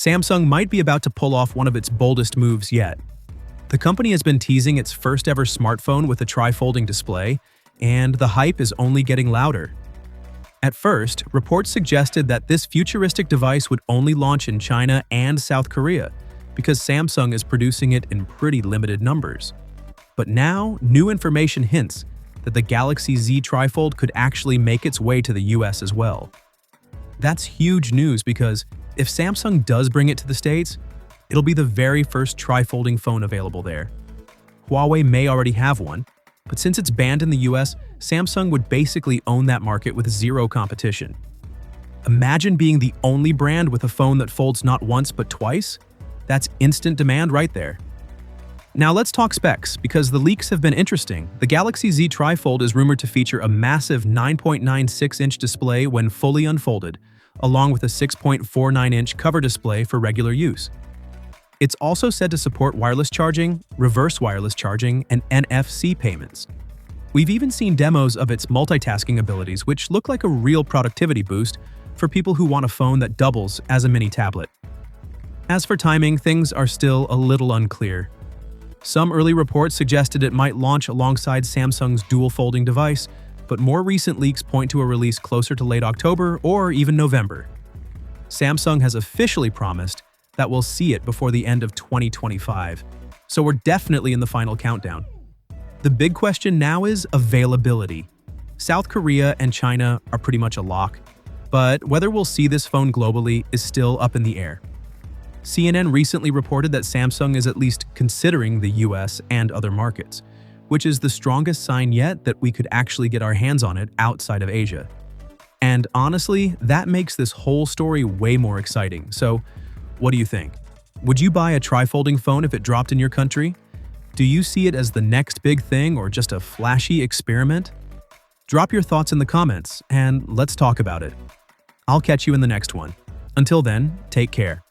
Samsung might be about to pull off one of its boldest moves yet. The company has been teasing its first-ever smartphone with a tri-folding display, and the hype is only getting louder. At first, reports suggested that this futuristic device would only launch in China and South Korea, because Samsung is producing it in pretty limited numbers. But now, new information hints that the Galaxy Z TriFold could actually make its way to the US as well. That's huge news because if Samsung does bring it to the States, it'll be the very first tri-folding phone available there. Huawei may already have one, but since it's banned in the US, Samsung would basically own that market with zero competition. Imagine being the only brand with a phone that folds not once but twice. That's instant demand right there. Now let's talk specs, because the leaks have been interesting. The Galaxy Z TriFold is rumored to feature a massive 9.96-inch display when fully unfolded, along with a 6.49-inch cover display for regular use. It's also said to support wireless charging, reverse wireless charging, and NFC payments. We've even seen demos of its multitasking abilities, which look like a real productivity boost for people who want a phone that doubles as a mini tablet. As for timing, things are still a little unclear. Some early reports suggested it might launch alongside Samsung's dual-folding device, but more recent leaks point to a release closer to late October or even November. Samsung has officially promised that we'll see it before the end of 2025, so we're definitely in the final countdown. The big question now is availability. South Korea and China are pretty much a lock, but whether we'll see this phone globally is still up in the air. CNN recently reported that Samsung is at least considering the US and other markets, which is the strongest sign yet that we could actually get our hands on it outside of Asia. And honestly, that makes this whole story way more exciting. So, what do you think? Would you buy a tri-folding phone if it dropped in your country? Do you see it as the next big thing or just a flashy experiment? Drop your thoughts in the comments and let's talk about it. I'll catch you in the next one. Until then, take care.